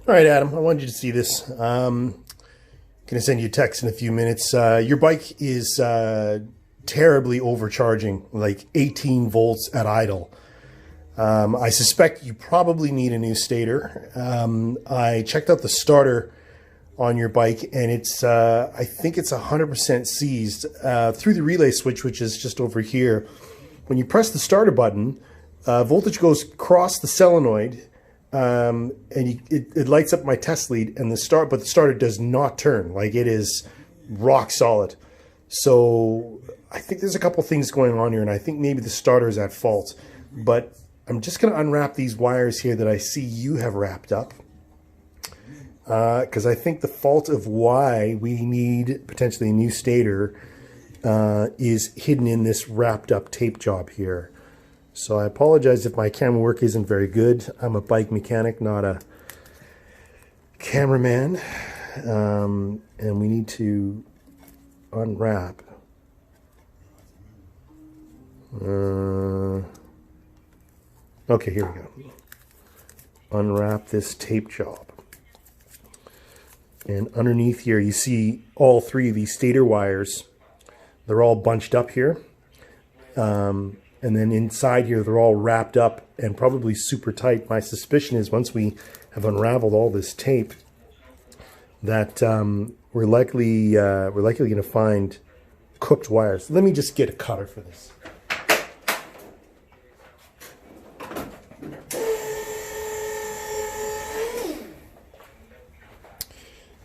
All right, Adam, I wanted you to see this. Going to send you a text in a few minutes. Your bike is terribly overcharging, like 18 volts at idle. I suspect you probably need a new stator. I checked out the starter on your bike, and it's I think it's 100% seized through the relay switch, which is just over here. When you press the starter button, voltage goes across the solenoid, and it lights up my test lead, and but the starter does not turn. Like, it is rock solid. So I think there's a couple things going on here, and I think maybe the starter is at fault. But I'm just going to unwrap these wires here that I see you have wrapped up, because I think the fault of why we need potentially a new stator is hidden in this wrapped up tape job here. So I apologize if my camera work isn't very good. I'm a bike mechanic, not a cameraman. And we need to unwrap. Okay, here we go. Unwrap this tape job. And underneath here, you see all three of these stator wires. They're all bunched up here. And then inside here, they're all wrapped up and probably super tight. My suspicion is once we have unraveled all this tape, that we're likely going to find cooked wires. Let me just get a cutter for this.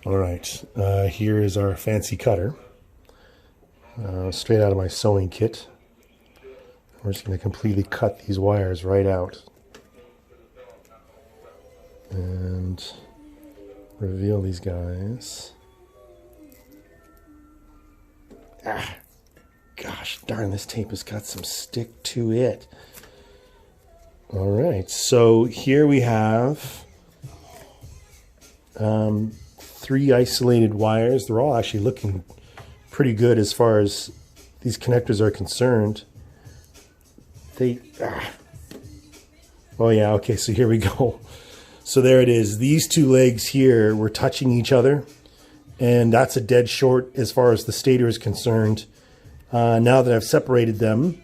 All right, here is our fancy cutter, straight out of my sewing kit. We're just going to completely cut these wires right out and reveal these guys. Ah, gosh darn, this tape has got some stick to it. All right, so here we have three isolated wires. They're all actually looking pretty good as far as these connectors are concerned. Oh yeah, okay, so here we go. So there it is. These two legs here were touching each other, and that's a dead short as far as the stator is concerned. Now that I've separated them,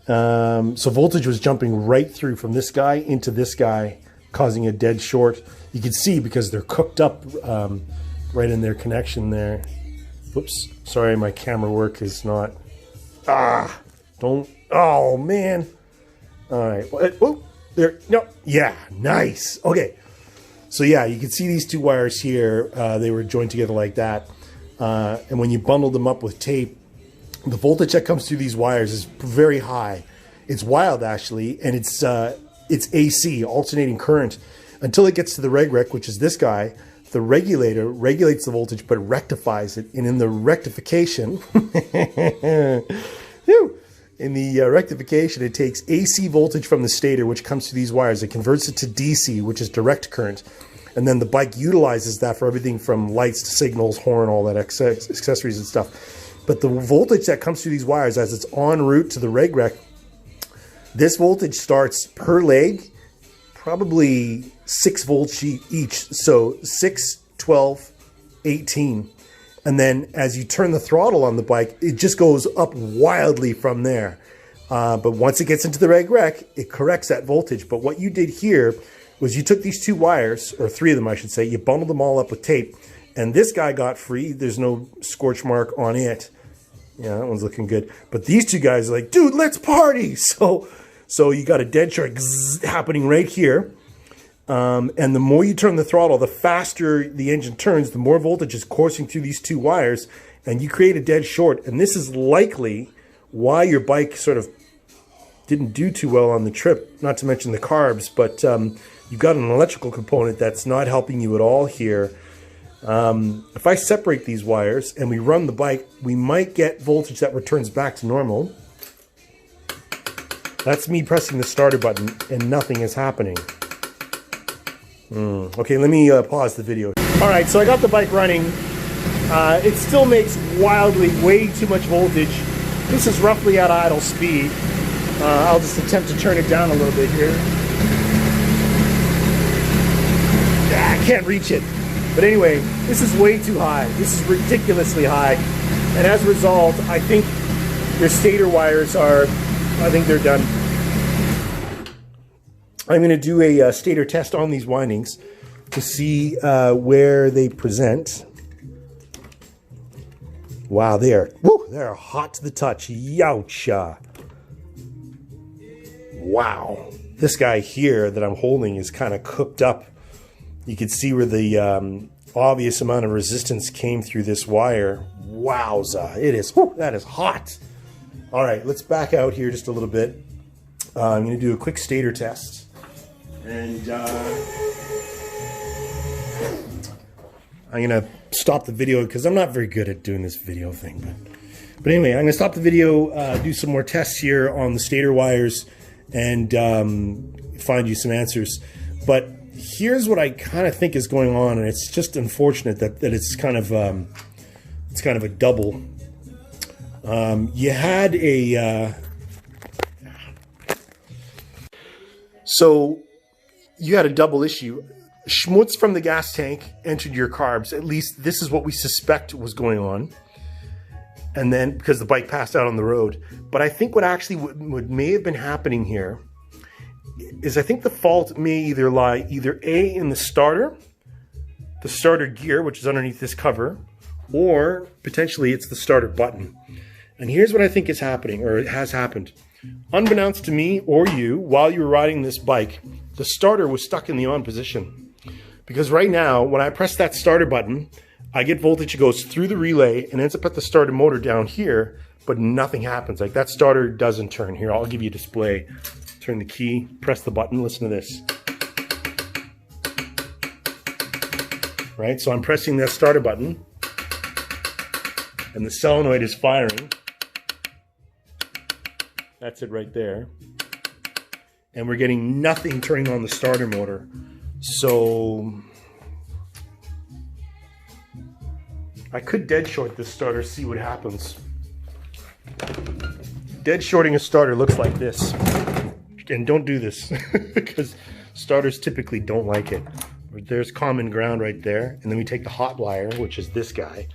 so voltage was jumping right through from this guy into this guy, causing a dead short. You can see because they're cooked up right in their connection there. Whoops, sorry, my camera work is not... Oh, man. All right. Oh, there. No. Yeah, nice. Okay. So, yeah, you can see these two wires here. They were joined together like that. And when you bundle them up with tape, the voltage that comes through these wires is very high. It's wild, actually, and it's AC, alternating current, until it gets to the reg-rec, which is this guy. The regulator regulates the voltage, but rectifies it. And in the rectification... In the rectification, it takes AC voltage from the stator, which comes through these wires. It converts it to DC, which is direct current. And then the bike utilizes that for everything from lights to signals, horn, all that accessories and stuff. But the voltage that comes through these wires as it's en route to the reg-rec, this voltage starts per leg, probably 6 volts each. So 6, 12, 18. And then as you turn the throttle on the bike, it just goes up wildly from there. But once it gets into the reg-rec, it corrects that voltage. But what you did here was you took these two wires, or three of them I should say, you bundled them all up with tape, and this guy got free. There's no scorch mark on it. Yeah, that one's looking good. But these two guys are like, dude, let's party! So you got a dead short happening right here. And the more you turn the throttle, the faster the engine turns, the more voltage is coursing through these two wires, and you create a dead short. And this is likely why your bike sort of didn't do too well on the trip, not to mention the carbs, but you've got an electrical component that's not helping you at all here. If I separate these wires and we run the bike, we might get voltage that returns back to normal. That's me pressing the starter button and nothing is happening. Okay, let me pause the video. All right, so I got the bike running. It still makes wildly way too much voltage. This is roughly at idle speed. I'll just attempt to turn it down a little bit here. can't reach it. But anyway, this is way too high. This is ridiculously high. And as a result, I think your stator wires are, I think they're done. I'm going to do a stator test on these windings to see where they present. Wow, they're hot to the touch. Youcha. Wow. This guy here that I'm holding is kind of cooked up. You can see where the obvious amount of resistance came through this wire. Wowza. It is, that is hot. All right, let's back out here just a little bit. I'm going to do a quick stator test. And I'm going to stop the video because I'm not very good at doing this video thing. But anyway, I'm going to stop the video, do some more tests here on the stator wires, and find you some answers. But here's what I kind of think is going on, and it's just unfortunate that it's kind of a double. You had a so you had a double issue. Schmutz from the gas tank entered your carbs. At least this is what we suspect was going on. And then because the bike passed out on the road. But I think what actually what may have been happening here is I think the fault may either lie A, in the starter gear, which is underneath this cover, or potentially it's the starter button. And here's what I think is happening, or it has happened. Unbeknownst to me or you, while you were riding this bike, the starter was stuck in the on position. Because right now, when I press that starter button, I get voltage that goes through the relay and ends up at the starter motor down here, but nothing happens. Like that starter doesn't turn. Here, I'll give you a display. Turn the key, press the button, listen to this. Right, so I'm pressing that starter button and the solenoid is firing. That's it right there. And we're getting nothing turning on the starter motor. So I could dead short this starter, see what happens. Dead shorting a starter looks like this. And don't do this because starters typically don't like it. There's common ground right there. And then we take the hot wire, which is this guy,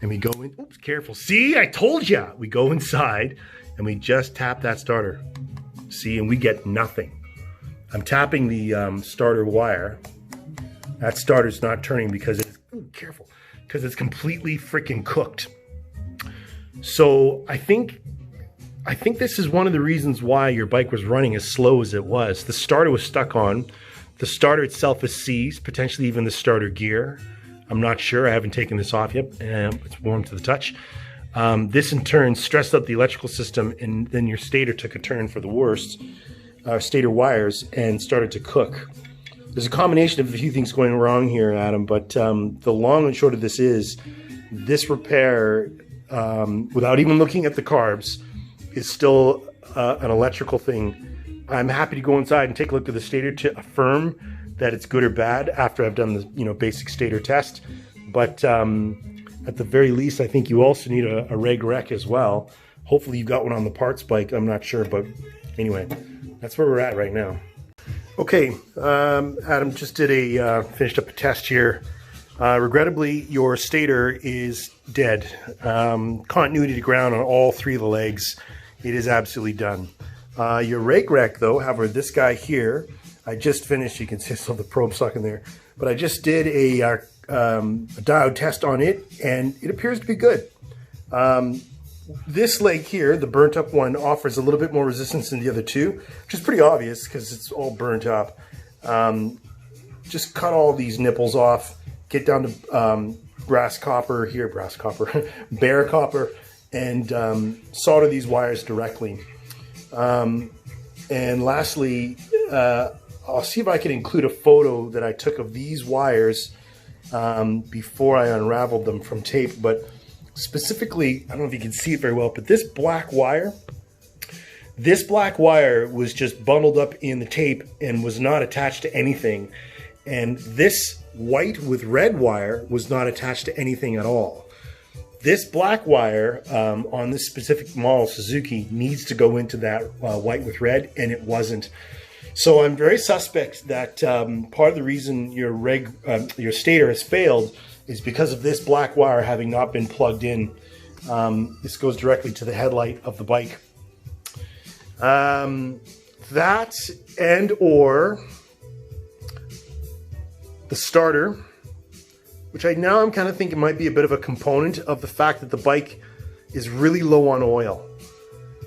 and we go in. Oops, careful. See, I told you. We go inside and we just tap that starter. See, and we get nothing. I'm tapping the starter wire. That starter's not turning because it's, careful, because it's completely freaking cooked. So I think this is one of the reasons why your bike was running as slow as it was. The starter was stuck on. The starter itself is seized, potentially even the starter gear. I'm not sure. I haven't taken this off yet. It's warm to the touch. This in turn stressed out the electrical system, and then your stator took a turn for the worst, stator wires, and started to cook. There's a combination of a few things going wrong here, Adam, but the long and short of this is this repair, without even looking at the carbs, is still an electrical thing. I'm happy to go inside and take a look at the stator to affirm that it's good or bad after I've done the basic stator test. But at the very least, I think you also need a reg rec as well. Hopefully you've got one on the parts bike. I'm not sure, but anyway, that's where we're at right now. Okay, Adam just did finished up a test here. Regrettably, your stator is dead. Continuity to ground on all three of the legs. It is absolutely done. Your reg rec, though, however, this guy here, I just finished. You can see still the probe stuck in there. But I just did a diode test on it, and it appears to be good. This leg here, the burnt up one, offers a little bit more resistance than the other two, which is pretty obvious because it's all burnt up. Just cut all these nipples off, get down to brass copper, bare copper, and solder these wires directly. And lastly, I'll see if I can include a photo that I took of these wires before I unraveled them from tape. But specifically, I don't know if you can see it very well, but this black wire was just bundled up in the tape and was not attached to anything. And this white with red wire was not attached to anything at all. This black wire on this specific model Suzuki needs to go into that white with red, and it wasn't. So I'm very suspect that part of the reason your stator has failed is because of this black wire having not been plugged in. This goes directly to the headlight of the bike. That and or the starter, which I'm kind of thinking might be a bit of a component of the fact that the bike is really low on oil.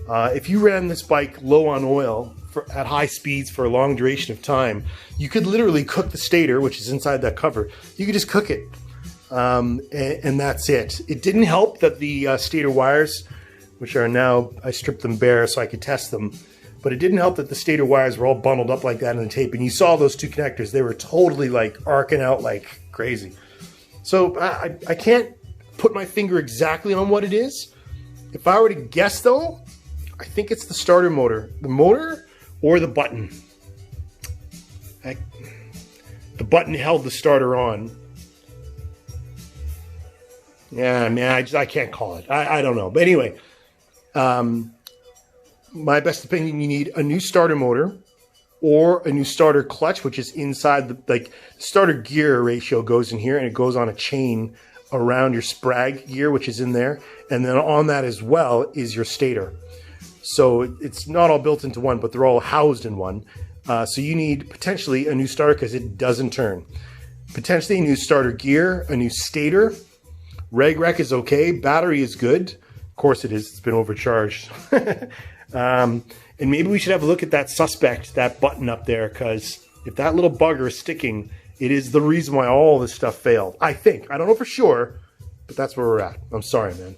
If you ran this bike low on oil at high speeds for a long duration of time, you could literally cook the stator, which is inside that cover. You could just cook it, and that's it. It didn't help that the stator wires, which are now, I stripped them bare so I could test them, but it didn't help that the stator wires were all bundled up like that in the tape. And you saw those two connectors, they were totally like arcing out like crazy. So I can't put my finger exactly on what it is. If I were to guess though, I think it's the starter motor. The motor or the button. The button held the starter on. Yeah, man, I can't call it. I don't know. But anyway, my best opinion, you need a new starter motor or a new starter clutch, which is inside the, starter gear ratio goes in here and it goes on a chain around your Sprag gear, which is in there. And then on that as well is your stator. So it's not all built into one, but they're all housed in one. So you need potentially a new starter because it doesn't turn. Potentially a new starter gear, a new stator. Reg rec is okay. Battery is good. Of course it is. It's been overcharged. And maybe we should have a look at that suspect, that button up there, because if that little bugger is sticking, it is the reason why all this stuff failed. I think. I don't know for sure, but that's where we're at. I'm sorry, man.